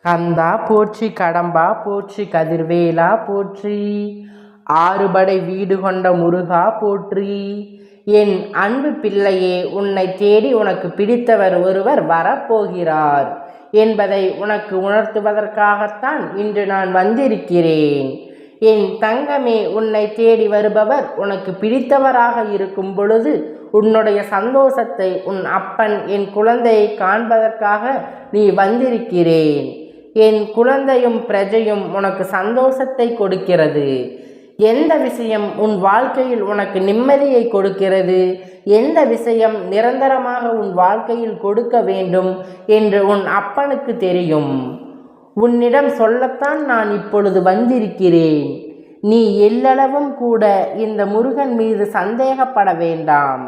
கந்தா போற்றி, கடம்பா போற்றி, கதிர்வேலா போற்றி, ஆறுபடை வீடு கொண்ட முருகா போற்றி. என் அன்பு பிள்ளையே, உன்னை தேடி உனக்கு பிடித்தவர் ஒருவர் வரப்போகிறார் என்பதை உனக்கு உணர்த்துவதற்காகத்தான் இன்று நான் வந்திருக்கிறேன். என் தங்கமே, உன்னை தேடி வருபவர் உனக்கு பிடித்தவராக இருக்கும் பொழுது உன்னுடைய சந்தோஷத்தை உன் அப்பன் என் குழந்தையை காண்பதற்காக நீ வந்திருக்கிறேன். என் குழந்தையும் பிரஜையும் உனக்கு சந்தோஷத்தை கொடுக்கிறது. எந்த விஷயம் உன் வாழ்க்கையில் உனக்கு நிம்மதியை கொடுக்கிறது, எந்த விஷயம் நிரந்தரமாக உன் வாழ்க்கையில் கொடுக்க வேண்டும் என்று உன் அப்பனுக்கு தெரியும். உன்னிடம் சொல்லத்தான் நான் இப்பொழுது வந்திருக்கிறேன். நீ எல்லளவும் கூட இந்த முருகன் மீது சந்தேகப்பட வேண்டாம்.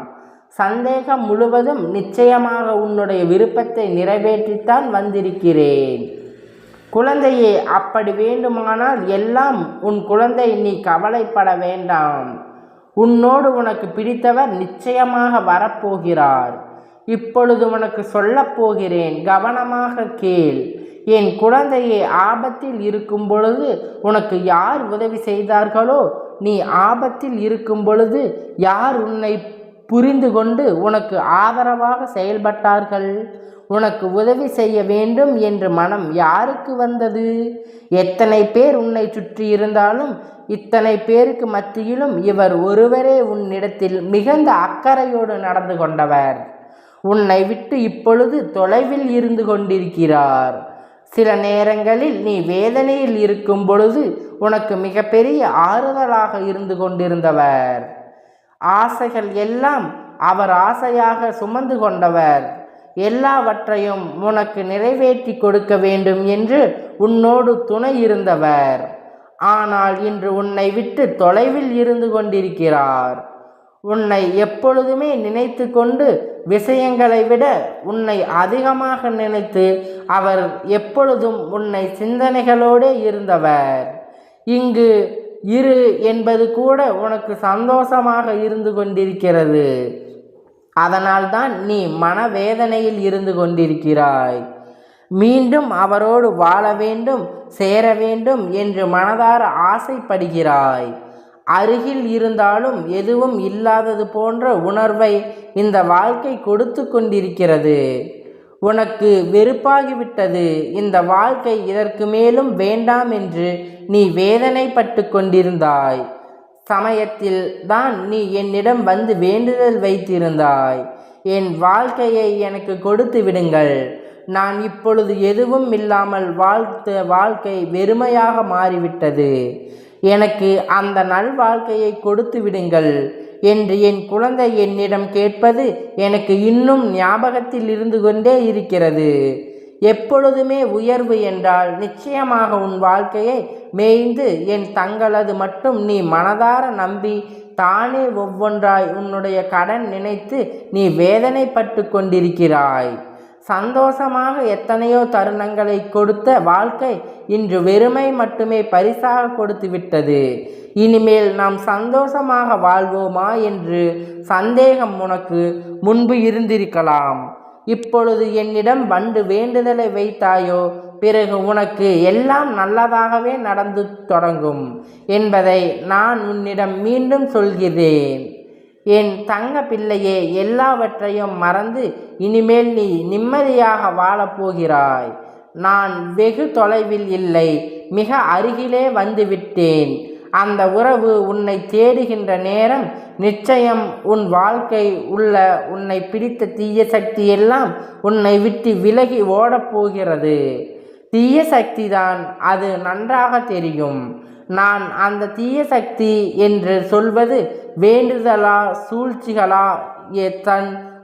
சந்தேகம் முழுவதும் நிச்சயமாக உன்னுடைய விருப்பத்தை நிறைவேற்றித்தான் வந்திருக்கிறேன். குழந்தையே, அப்படி வேண்டுமானால் எல்லாம் உன் குழந்தை, நீ கவலைப்பட வேண்டாம். உன்னோடு உனக்கு பிடித்தவர் நிச்சயமாக வரப்போகிறார். இப்பொழுது உனக்கு சொல்லப் போகிறேன், கவனமாக கேள். என் குழந்தையே, ஆபத்தில் இருக்கும் பொழுது உனக்கு யார் உதவி செய்தார்களோ, நீ ஆபத்தில் இருக்கும் பொழுது யார் உன்னை புரிந்து கொண்டு உனக்கு ஆதரவாக செயல்பட்டார்கள், உனக்கு உதவி செய்ய வேண்டும் என்று மனம் யாருக்கு வந்தது? எத்தனை பேர் உன்னை சுற்றி இருந்தாலும் இத்தனை பேருக்கு மத்தியிலும் இவர் ஒருவரே உன்னிடத்தில் மிகுந்த அக்கறையோடு நடந்து கொண்டவர். உன்னை விட்டு இப்பொழுது தொலைவில் இருந்து கொண்டிருக்கிறார். சில நேரங்களில் நீ வேதனையில் இருக்கும் பொழுது உனக்கு மிகப்பெரிய ஆறுதலாக இருந்து கொண்டிருந்தவர். ஆசைகள் எல்லாம் அவர் ஆசையாக சுமந்து கொண்டவர். எல்லாவற்றையும் உனக்கு நிறைவேற்றி கொடுக்க வேண்டும் என்று உன்னோடு துணை இருந்தவர். ஆனால் இன்று உன்னை விட்டு தொலைவில் இருந்து கொண்டிருக்கிறார். உன்னை எப்பொழுதுமே நினைத்து கொண்டு விஷயங்களை விட உன்னை அதிகமாக நினைத்து அவர் எப்பொழுதும் உன்னை சிந்தனைகளோடு இருந்தவர். இங்கு இரு என்பது கூட உனக்கு சந்தோஷமாக இருந்து கொண்டிருக்கிறது. அதனால்தான் நீ மனவேதனையில் இருந்து கொண்டிருக்கிறாய். மீண்டும் அவரோடு வாழ வேண்டும், சேர வேண்டும் என்று மனதார ஆசைப்படுகிறாய். அருகில் இருந்தாலும் எதுவும் இல்லாதது போன்ற உணர்வை இந்த வாழ்க்கை கொடுத்து கொண்டிருக்கிறது. உனக்கு வெறுப்பாகிவிட்டது. இந்த வாழ்க்கை இதற்கு மேலும் வேண்டாம் என்று நீ வேதனைப்பட்டு கொண்டிருந்தாய். சமயத்தில் தான் நீ என்னிடம் வந்து வேண்டுதல் வைத்திருந்தாய், என் வாழ்க்கையை எனக்கு கொடுத்து விடுங்கள், நான் இப்பொழுது எதுவும் இல்லாமல் வாழ்த்த வாழ்க்கை வெறுமையாக மாறிவிட்டது, எனக்கு அந்த நல் வாழ்க்கையை கொடுத்து விடுங்கள் என்று என் குழந்தை என்னிடம் கேட்பது எனக்கு இன்னும் ஞாபகத்தில் இருந்து கொண்டே இருக்கிறது. எப்பொழுதுமே உயர்வு என்றால் நிச்சயமாக உன் வாழ்க்கையை மேய்ந்து என் தங்களது மட்டும் நீ மனதார நம்பி தானே ஒவ்வொன்றாய் உன்னுடைய கடன் நினைத்து நீ வேதனைப்பட்டு கொண்டிருக்கிறாய். சந்தோஷமாக எத்தனையோ தருணங்களை கொடுத்த வாழ்க்கை இன்று வெறுமை மட்டுமே பரிசாக கொடுத்து விட்டது. இனிமேல் நாம் சந்தோஷமாக வாழ்வோமா என்று சந்தேகம் உனக்கு முன்பு இருந்திருக்கலாம். இப்பொழுது என்னிடம் வந்து வேண்டுதலை வைத்தாயோ, பிறகு உனக்கு எல்லாம் நல்லதாகவே நடந்து தொடங்கும் என்பதை நான் உன்னிடம் மீண்டும் சொல்கிறேன். என் தங்க பிள்ளையே, எல்லாவற்றையும் மறந்து இனிமேல் நீ நிம்மதியாக வாழப்போகிறாய். நான் வெகு தொலைவில் இல்லை, மிக அருகிலே வந்துவிட்டேன். அந்த உறவு உன்னை தேடுகின்ற நேரம் நிச்சயம் உன் வாழ்க்கை உள்ள உன்னை பிடித்த தீய சக்தி எல்லாம் உன்னை விட்டு விலகி ஓடப்போகிறது. தீய சக்தி தான், அது நன்றாக தெரியும். நான் அந்த தீய சக்தி என்று சொல்வது வேண்டுதலா சூழ்ச்சிகளா?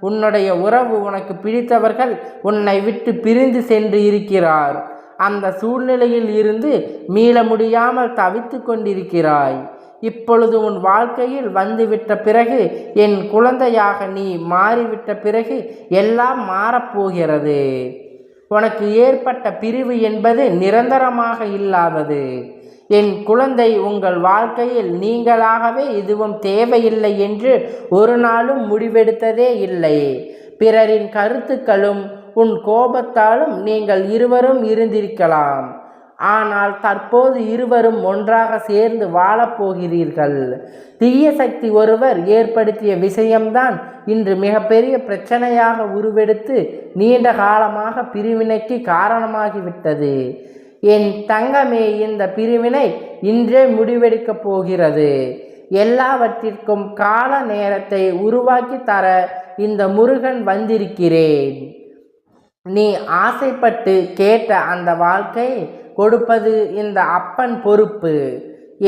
உன்னுடைய உறவு உனக்கு பிடித்தவர்கள் உன்னை விட்டு பிரிந்து சென்று இருக்கிறார். அந்த சூழ்நிலையில் இருந்து மீள முடியாமல் தவித்து கொண்டிருக்கிறாய். இப்பொழுது உன் வாழ்க்கையில் வந்துவிட்ட பிறகு, என் குழந்தையாக நீ மாறிவிட்ட பிறகு எல்லாம் மாறப்போகிறது. உனக்கு ஏற்பட்ட பிரிவு என்பது நிரந்தரமாக இல்லாதது. என் குழந்தை, உங்கள் வாழ்க்கையில் நீங்களாகவே எதுவும் தேவையில்லை என்று ஒரு நாளும் முடிவெடுத்ததே இல்லை. பிறரின் கருத்துக்களும் உன் கோபத்தாலும் நீங்கள் இருவரும் இருந்திருக்கலாம். ஆனால் தற்போது இருவரும் ஒன்றாக சேர்ந்து வாழப்போகிறீர்கள். தீய சக்தி ஒருவர் ஏற்படுத்திய விஷயம்தான் இன்று மிகப்பெரிய பிரச்சனையாக உருவெடுத்து நீண்ட காலமாக பிரிவினைக்கு காரணமாகிவிட்டது. என் தங்கமே, இந்த பிரிவினை இன்றே முடிவெடுக்கப் போகிறது. எல்லாவற்றிற்கும் கால நேரத்தை உருவாக்கி தர இந்த முருகன் வந்திருக்கிறேன். நீ ஆசைப்பட்டு கேட்ட அந்த வாழ்க்கை கொடுப்பது இந்த அப்பன் பொறுப்பு.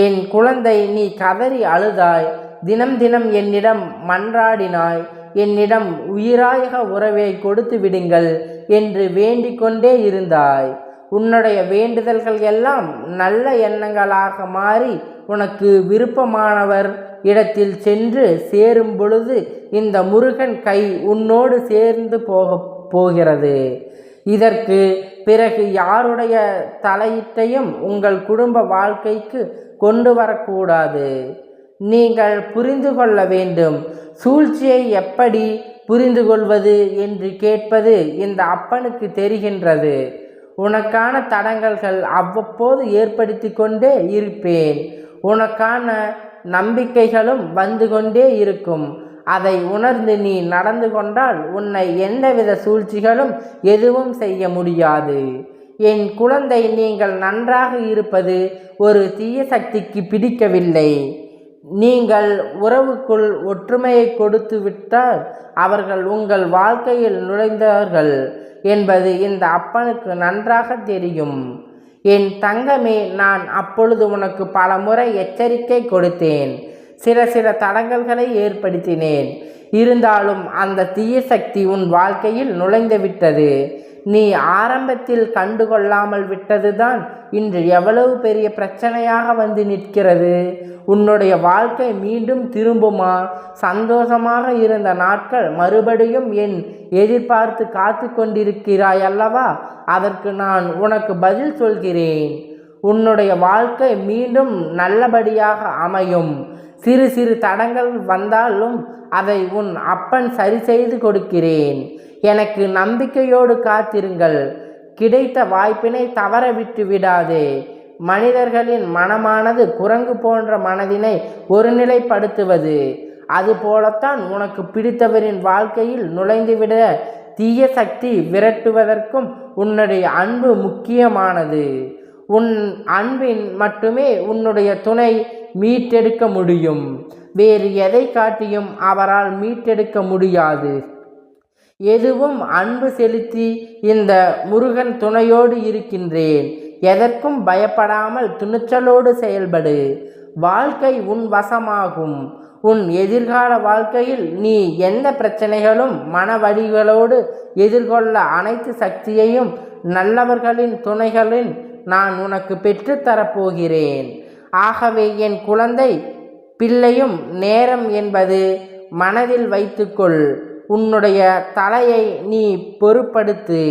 என் குழந்தை, நீ கதறி அழுதாய், தினம் தினம் என்னிடம் மன்றாடினாய், என்னிடம் உயிராயக உறவை கொடுத்து விடுங்கள் என்று வேண்டிக் கொண்டே இருந்தாய். உன்னுடைய வேண்டுதல்கள் எல்லாம் நல்ல எண்ணங்களாக மாறி உனக்கு விருப்பமானவர் இடத்தில் சென்று சேரும் பொழுது இந்த முருகன் கை உன்னோடு சேர்ந்து போகிறது. இதற்கு பிறகு யாருடைய தலையீட்டையும் உங்கள் குடும்ப வாழ்க்கைக்கு கொண்டு வரக்கூடாது. நீங்கள் புரிந்து கொள்ள வேண்டும். சூழ்ச்சியை எப்படி புரிந்து கொள்வது என்று கேட்பது இந்த அப்பனுக்கு தெரிகின்றது. உனக்கான தடங்கல்கள் அவ்வப்போது ஏற்படுத்தி கொண்டே இருப்பேன். உனக்கான நம்பிக்கைகளும் வந்து கொண்டே இருக்கும். அதை உணர்ந்து நீ நடந்து கொண்டால் உன்னை எந்தவித சூழ்ச்சிகளும் எதுவும் செய்ய முடியாது. என் குழந்தை, நீங்கள் நன்றாக இருப்பது ஒரு தீய சக்திக்கு பிடிக்கவில்லை. நீங்கள் உறவுக்குள் ஒற்றுமையை கொடுத்து விட்டால் அவர்கள் உங்கள் வாழ்க்கையில் நுழைந்தார்கள் என்பது இந்த அப்பனுக்கு நன்றாக தெரியும். என் தங்கமே, நான் அப்பொழுது உனக்கு பல முறை எச்சரிக்கை கொடுத்தேன். சில தடங்கல்களை ஏற்படுத்தினேன். இருந்தாலும் அந்த தீய சக்தி உன் வாழ்க்கையில் நுழைந்து விட்டது. நீ ஆரம்பத்தில் கண்டுகொள்ளாமல் விட்டதுதான் இன்று எவ்வளவு பெரிய பிரச்சனையாக வந்து நிற்கிறது. உன்னுடைய வாழ்க்கை மீண்டும் திரும்புமா? சந்தோஷமாக இருந்த நாட்கள் மறுபடியும் என் எதிர்பார்த்து காத்து கொண்டிருக்கிறாய் அல்லவா? அதற்கு நான் உனக்கு பதில் சொல்கிறேன். உன்னுடைய வாழ்க்கை மீண்டும் நல்லபடியாக அமையும். சிறு தடங்கள் வந்தாலும் அதை உன் அப்பன் சரி செய்து கொடுக்கிறேன். எனக்கு நம்பிக்கையோடு காத்திருங்கள். கிடைத்த வாய்ப்பினை தவற விட்டு விடாதே. மனிதர்களின் மனமானது குரங்கு போன்ற மனதினை ஒருநிலைப்படுத்துவது. அதுபோலத்தான் உனக்கு பிடித்தவரின் வாழ்க்கையில் நுழைந்துவிட தீய சக்தி விரட்டுவதற்கும் உன்னுடைய அன்பு முக்கியமானது. உன் அன்பின் மட்டுமே உன்னுடைய துணை மீட்டெடுக்க முடியும். வேறு எதை காட்டியும் அவரால் மீட்டெடுக்க முடியாது. எதுவும் அன்பு செலுத்தி இந்த முருகன் துணையோடு இருக்கின்றேன். எதற்கும் பயப்படாமல் துணிச்சலோடு செயல்படு. வாழ்க்கை உன் வசமாகும். உன் எதிர்கால வாழ்க்கையில் நீ எந்த பிரச்சனைகளும் மன வழிகளோடு எதிர்கொள்ள அனைத்து சக்தியையும் நல்லவர்களின் துணைகளின் நான் உனக்கு பெற்றுத்தரப்போகிறேன். ஆகவே என் குழந்தை, பிள்ளையும் நேரம் என்பது மனதில் வைத்துக்கொள். உன்னுடைய தலையை நீ பொறுப்படுத்து.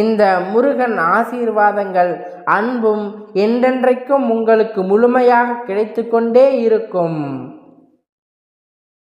இந்த முருகன் ஆசீர்வாதங்கள் அன்பும் என்றென்றைக்கும் உங்களுக்கு முழுமையாக கிடைத்து கொண்டே இருக்கும்.